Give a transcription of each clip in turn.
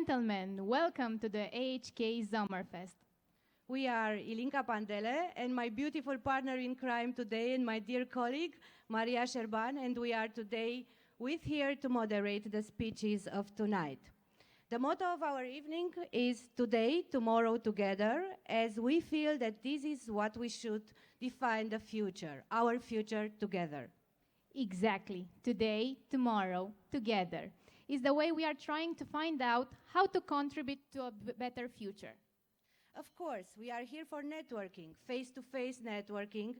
gentlemen, welcome to the AHK Sommerfest. We are Ilinka Pandele and my beautiful partner in crime today and my dear colleague, Maria Sherban, and we are today here to moderate the speeches of tonight. The motto of our evening is today, tomorrow, together, as we feel that this is what we should define the future, our future together. Exactly. Today, tomorrow, together is the way we are trying to find out how to contribute to a better future. Of course, we are here for networking, face-to-face networking,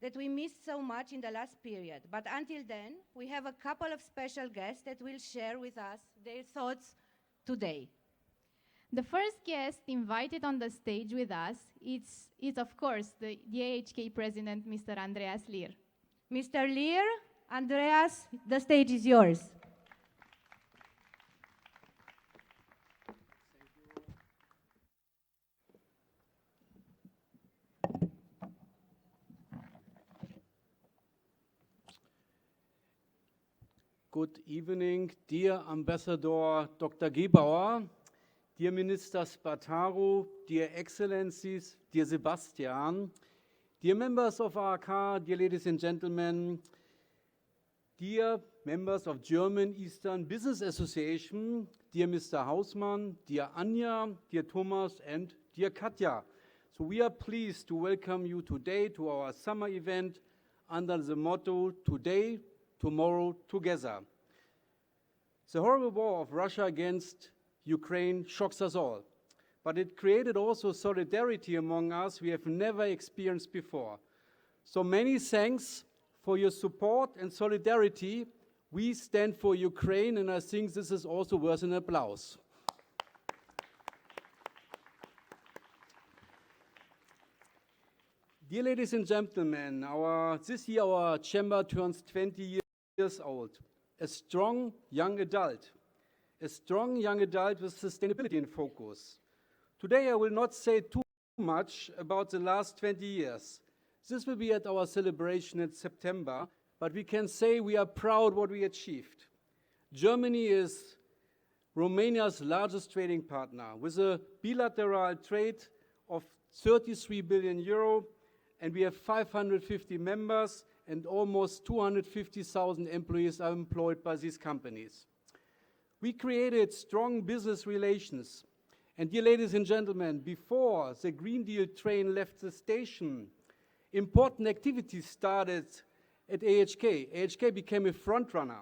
that we missed so much in the last period. But until then, we have a couple of special guests that will share with us their thoughts today. The first guest invited on the stage with us is of course, the AHK president, Mr. Andreas Leer. Mr. Leer, Andreas, the stage is yours. Good evening, dear Ambassador Dr. Gebauer, dear Minister Spataru, dear Excellencies, dear Sebastian, dear members of AHK, dear ladies and gentlemen, dear members of German Eastern Business Association, dear Mr. Hausmann, dear Anja, dear Thomas, and dear Katja. So we are pleased to welcome you today to our summer event under the motto, Today, Tomorrow, Together. The horrible war of Russia against Ukraine shocks us all, but it created also solidarity among us we have never experienced before. So many thanks for your support and solidarity. We stand for Ukraine, and I think this is also worth an applause. Dear ladies and gentlemen, this year our chamber turns 20 years old. A strong young adult with sustainability in focus. Today I will not say too much about the last 20 years. This will be at our celebration in September, but we can say we are proud what we achieved. Germany is Romania's largest trading partner with a bilateral trade of 33 billion euro, and we have 550 members and almost 250,000 employees are employed by these companies. We created strong business relations. And dear ladies and gentlemen, before the Green Deal train left the station, important activities started at AHK. AHK became a front runner.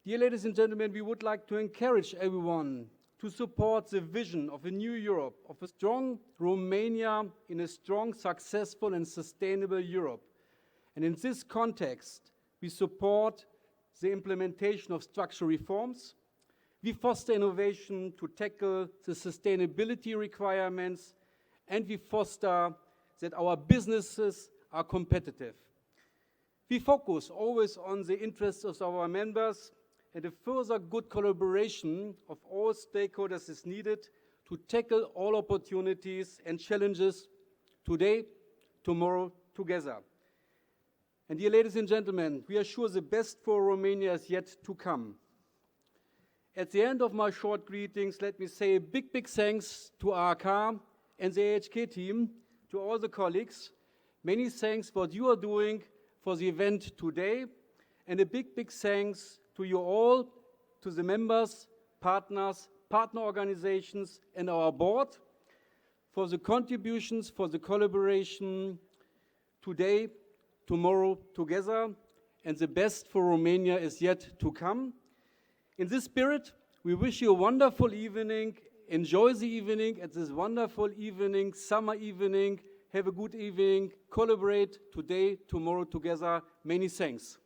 Dear ladies and gentlemen, we would like to encourage everyone to support the vision of a new Europe, of a strong Romania in a strong, successful and sustainable Europe. And in this context, we support the implementation of structural reforms. We foster innovation to tackle the sustainability requirements, and we foster that our businesses are competitive. We focus always on the interests of our members, and a further good collaboration of all stakeholders is needed to tackle all opportunities and challenges today, tomorrow, together. And dear ladies and gentlemen, we are sure the best for Romania is yet to come. At the end of my short greetings, let me say a big thanks to AHK and the AHK team, to all the colleagues. Many thanks for what you are doing for the event today, and a big thanks to you all, to the members, partners, partner organizations, and our board for the contributions, for the collaboration today, tomorrow, together, and the best for Romania is yet to come. In this spirit, we wish you a wonderful evening. Enjoy the evening at this wonderful evening, summer evening. Have a good evening. Collaborate today, tomorrow, together. Many thanks.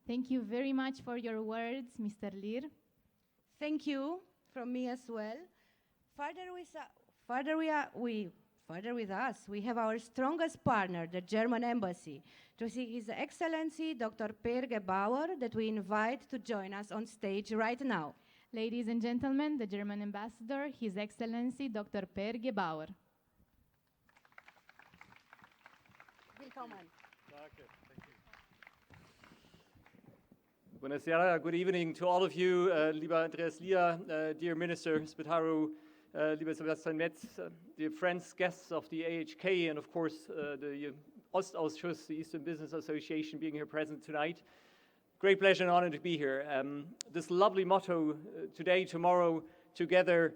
Thank you very much for your words, Mr. Leer. Thank you from me as well. Further with us, we have our strongest partner, the German Embassy, to see His Excellency Dr. Per Gebauer, that we invite to join us on stage right now. Ladies and gentlemen, the German ambassador, His Excellency Dr. Per Gebauer. Willkommen. Buenos Aires, good evening to all of you, lieber Andreas Lier, dear Minister Spitaru, lieber Sebastian Metz, dear friends, guests of the AHK, and of course the Ostausschuss, the Eastern Business Association, being here present tonight. Great pleasure and honor to be here. This lovely motto, today, tomorrow, together,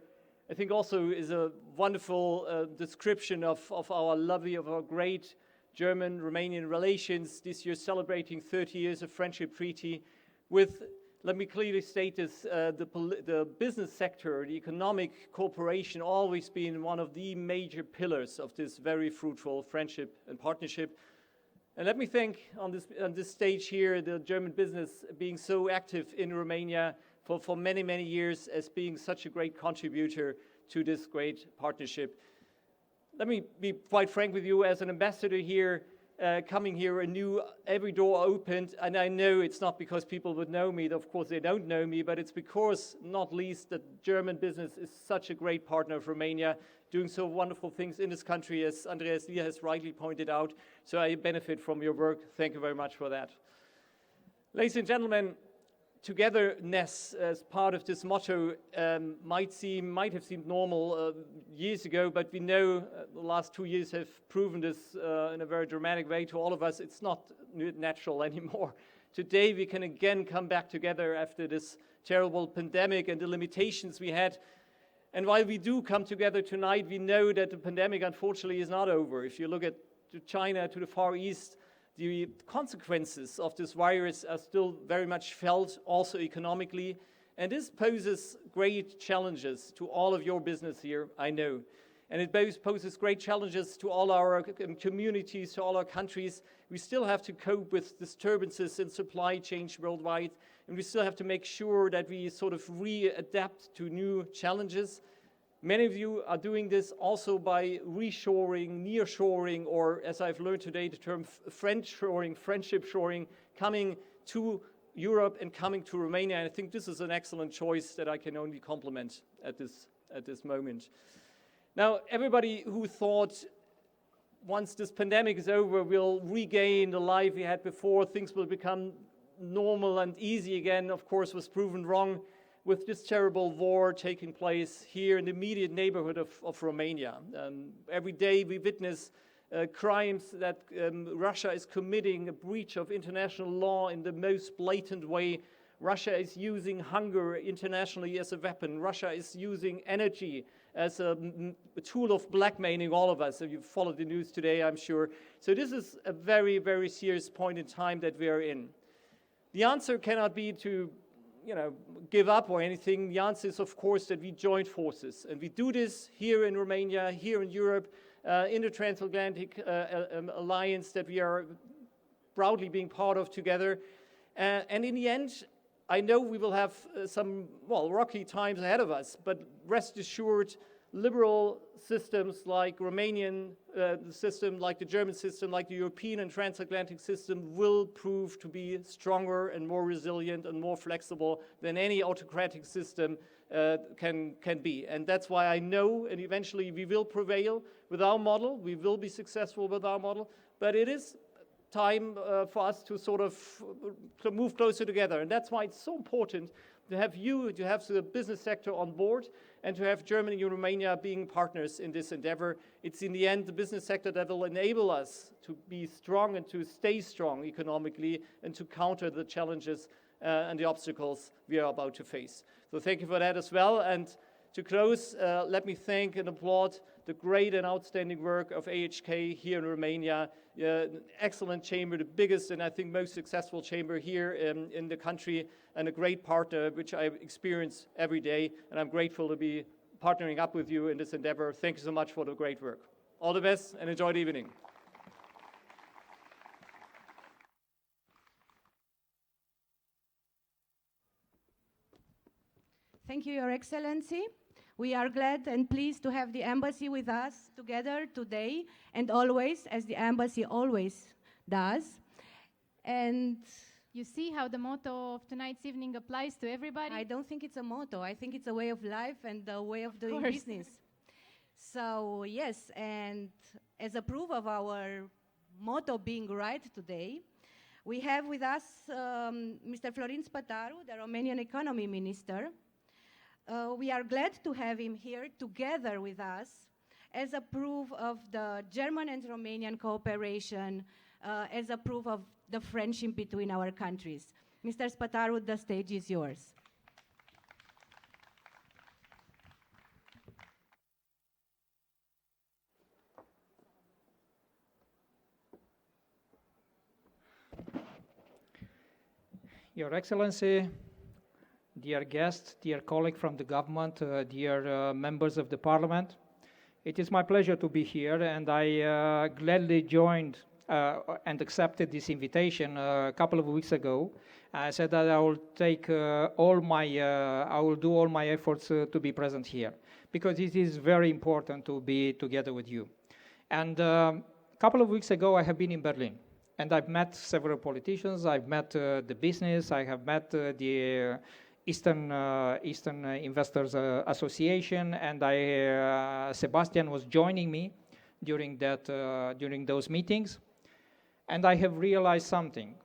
I think also is a wonderful description of our great German-Romanian relations. This year celebrating 30 years of friendship treaty with, let me clearly state this, the business sector, the economic cooperation always been one of the major pillars of this very fruitful friendship and partnership. And let me thank on this stage here the German business being so active in Romania for many, many years as being such a great contributor to this great partnership. Let me be quite frank with you, as an ambassador here, coming here, every door opened, and I know it's not because people would know me, of course they don't know me, but it's because, not least, that German business is such a great partner of Romania, doing so wonderful things in this country, as Andreas Lier has rightly pointed out, so I benefit from your work. Thank you very much for that. Ladies and gentlemen, togetherness as part of this motto might have seemed normal years ago, but we know the last 2 years have proven this in a very dramatic way to all of us. It's not natural anymore. Today we can again come back together after this terrible pandemic and the limitations we had. And while we do come together tonight, we know that the pandemic unfortunately is not over. If you look at China, to the Far East, the consequences of this virus are still very much felt, also economically. And this poses great challenges to all of your business here, I know. And it both poses great challenges to all our communities, to all our countries. We still have to cope with disturbances in supply chains worldwide. And we still have to make sure that we sort of readapt to new challenges. Many of you are doing this also by reshoring, nearshoring, or as I've learned today, the term friendshoring, friendship shoring, coming to Europe and coming to Romania. And I think this is an excellent choice that I can only compliment at this moment. Now, everybody who thought once this pandemic is over, we'll regain the life we had before, things will become normal and easy again, of course, was proven wrong with this terrible war taking place here in the immediate neighborhood of Romania. Every day we witness crimes that Russia is committing, a breach of international law in the most blatant way. Russia is using hunger internationally as a weapon. Russia is using energy as a tool of blackmailing all of us. If you've followed the news today, I'm sure. So this is a very, very serious point in time that we are in. The answer cannot be to give up or anything. The answer is, of course, that we join forces. And we do this here in Romania, here in Europe, in the Transatlantic Alliance that we are proudly being part of together. And in the end, I know we will have some, rocky times ahead of us, but rest assured, liberal systems like Romanian system, like the German system, like the European and transatlantic system will prove to be stronger and more resilient and more flexible than any autocratic system can be. And that's why I know, and eventually we will prevail with our model, we will be successful with our model, but it is time for us to sort of move closer together. And that's why it's so important to have the business sector on board, and to have Germany and Romania being partners in this endeavor. It's in the end the business sector that will enable us to be strong and to stay strong economically and to counter the challenges and the obstacles we are about to face. So thank you for that as well. And to close, let me thank and applaud the great and outstanding work of AHK here in Romania. An excellent chamber, the biggest and I think most successful chamber here in the country, and a great partner which I experience every day, and I'm grateful to be partnering up with you in this endeavor. Thank you so much for the great work. All the best and enjoy the evening. Thank you, Your Excellency. We are glad and pleased to have the embassy with us together today and always, as the embassy always does. And You see how the motto of tonight's evening applies to everybody? I don't think it's a motto. I think it's a way of life and a way of doing course. business. So, yes, and as a proof of our motto being right today, we have with us Mr. Florin Spătaru, the Romanian Economy Minister. We are glad to have him here together with us as a proof of the German and Romanian cooperation, as a proof of the friendship between our countries. Mr. Spătaru, the stage is yours. Your Excellency, dear guests, dear colleague from the government, dear members of the parliament, it is my pleasure to be here, and I gladly joined and accepted this invitation a couple of weeks ago. I said that I will take I will do all my efforts to be present here, because it is very important to be together with you. And a couple of weeks ago, I have been in Berlin. And I've met several politicians, I've met the business, I have met the Eastern Investors Association, and Sebastian was joining me during those meetings. And I have realized something,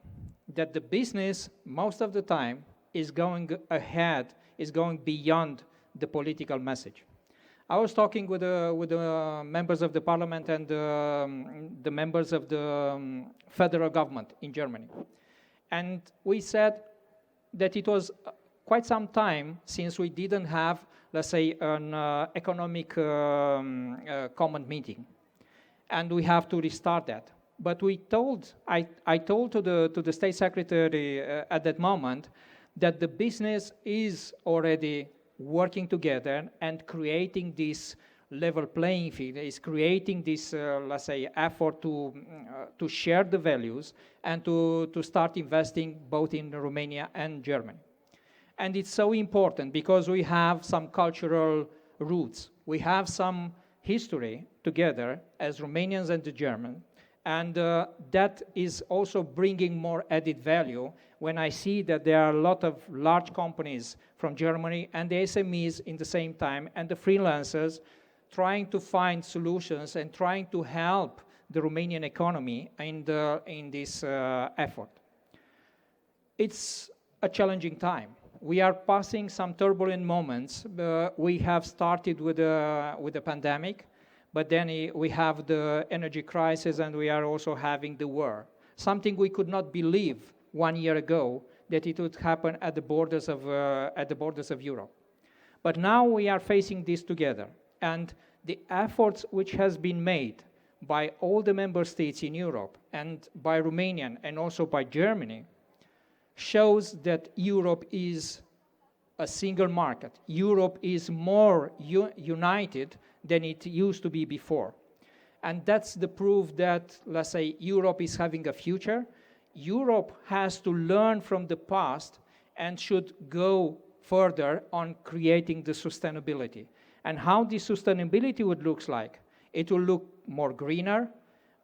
that the business, most of the time, is going ahead, is going beyond the political message. I was talking with the members of the parliament and the members of the federal government in Germany. And we said that it was quite some time since we didn't have, let's say, an economic common meeting. And we have to restart that. But I told to the state secretary at that moment that the business is already working together and creating this level playing field, is creating this, let's say, effort to share the values and to start investing both in Romania and Germany. And it's so important because we have some cultural roots. We have some history together as Romanians and the Germans. And that is also bringing more added value when I see that there are a lot of large companies from Germany and the SMEs in the same time, and the freelancers trying to find solutions and trying to help the Romanian economy in this effort. It's a challenging time. We are passing some turbulent moments. We have started with the pandemic, but then we have the energy crisis, and we are also having the war. Something we could not believe 1 year ago, that it would happen at the borders of Europe. But now we are facing this together, and the efforts which has been made by all the member states in Europe and by Romania and also by Germany shows that Europe is a single market. Europe is more united than it used to be before. And that's the proof that, let's say, Europe is having a future. Europe has to learn from the past and should go further on creating the sustainability. And how this sustainability would look like? It will look more greener,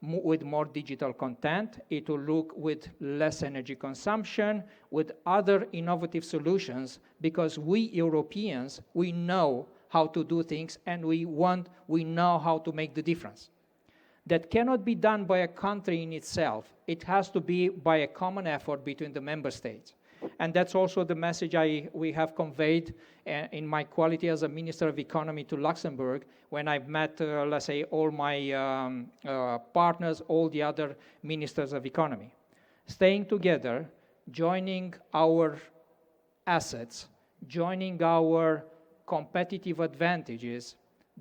with more digital content. It will look with less energy consumption, with other innovative solutions, because we Europeans, we know how to do things, and we know how to make the difference. That cannot be done by a country in itself. It has to be by a common effort between the member states. And that's also the message we have conveyed in my quality as a Minister of Economy to Luxembourg when I've met, let's say, all my partners, all the other ministers of economy. Staying together, joining our assets, joining our competitive advantages,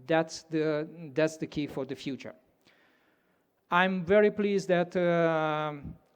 that's the key for the future. I'm very pleased that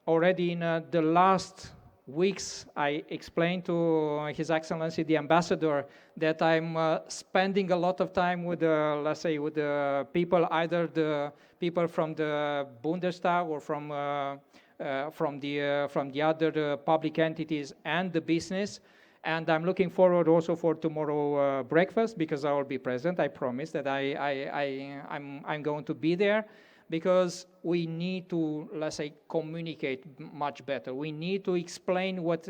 already in the last weeks, I explained to His Excellency the Ambassador that I'm spending a lot of time with, let's say, with the people, either the people from the Bundestag or from the other public entities and the business. And I'm looking forward also for tomorrow breakfast, because I will be present. I promise that I'm going to be there. because we need to, let's say, communicate much better. We need to explain what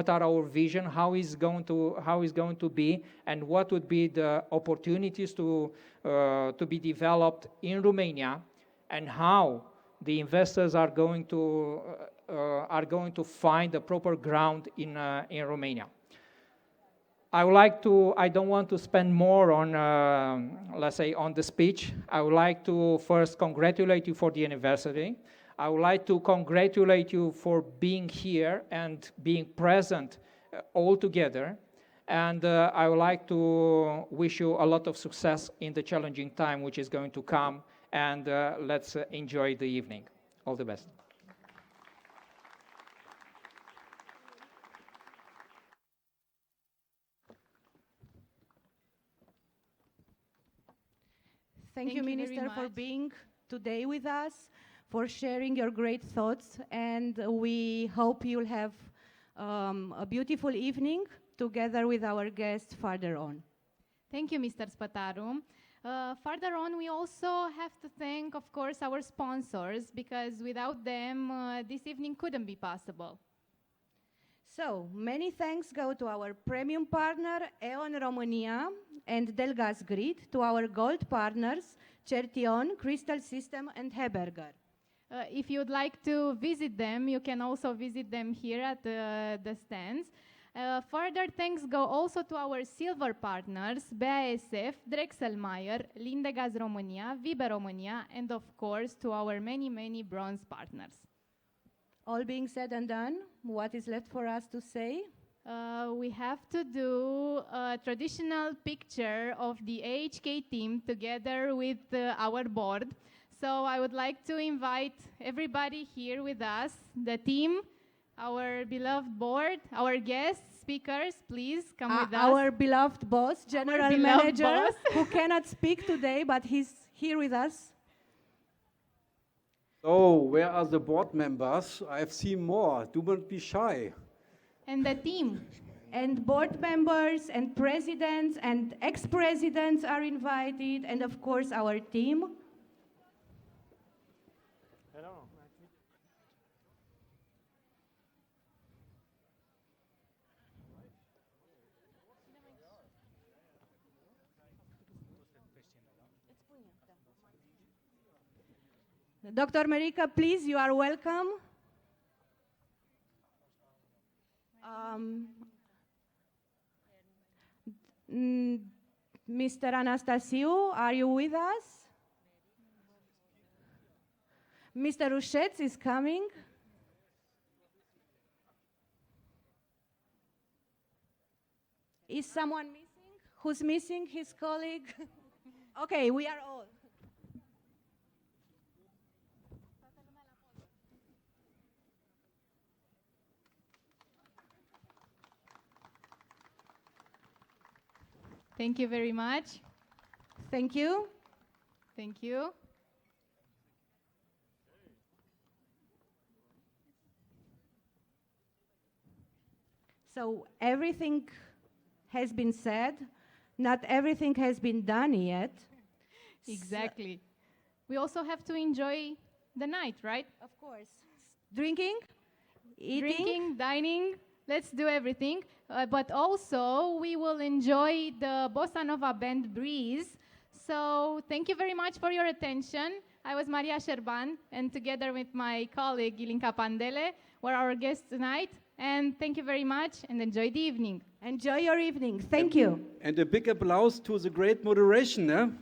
are our vision, how is going to be, and what would be the opportunities to be developed in Romania, and how the investors are going to find the proper ground in Romania. I don't want to spend more on, let's say, on the speech. I would like to first congratulate you for the anniversary. I would like to congratulate you for being here and being present all together. And I would like to wish you a lot of success in the challenging time which is going to come. And let's enjoy the evening. All the best. Thank you, Thank you very Minister, for much. being today with us, for sharing your great thoughts, and we hope you'll have a beautiful evening together with our guests further on. Thank you, Mr. Spataru. Further on, we also have to thank, of course, our sponsors, because without them, this evening couldn't be possible. So, many thanks go to our premium partner, E.ON Romania and Delgas Grid, to our gold partners, Certion, Crystal System and Heberger. If you'd like to visit them, you can also visit them here at the stands. Further thanks go also to our silver partners, BASF, Drexelmeier, Lindegaz Romania, Vibe Romania, and of course to our many, many bronze partners. All being said and done, what is left for us to say? We have to do a traditional picture of the AHK team together with our board. So I would like to invite everybody here with us, the team, our beloved board, our guests, speakers, please come with us. Our beloved boss, General beloved Manager, boss. who cannot speak today, but he's here with us. So, where are the board members? I've seen more. Do not be shy. And the team. And board members and presidents and ex-presidents are invited, and of course our team. Dr. Merica, please, you are welcome. Mr. Anastasiou, are you with us? Mr. Rușeț is coming. Is someone missing? Who's missing? His colleague? Okay, we are all. Thank you very much. Thank you. Thank you. So everything has been said. Not everything has been done yet. Exactly. We also have to enjoy the night, right? Of course. Drinking, eating. Drinking, dining, let's do everything. But also, we will enjoy the Bossa Nova Band Breeze. So, thank you very much for your attention. I was Maria Șerban, and together with my colleague Ilinca Pandele, were our guests tonight. And thank you very much, and enjoy the evening. Enjoy your evening. Thank you. And a big applause to the great moderation.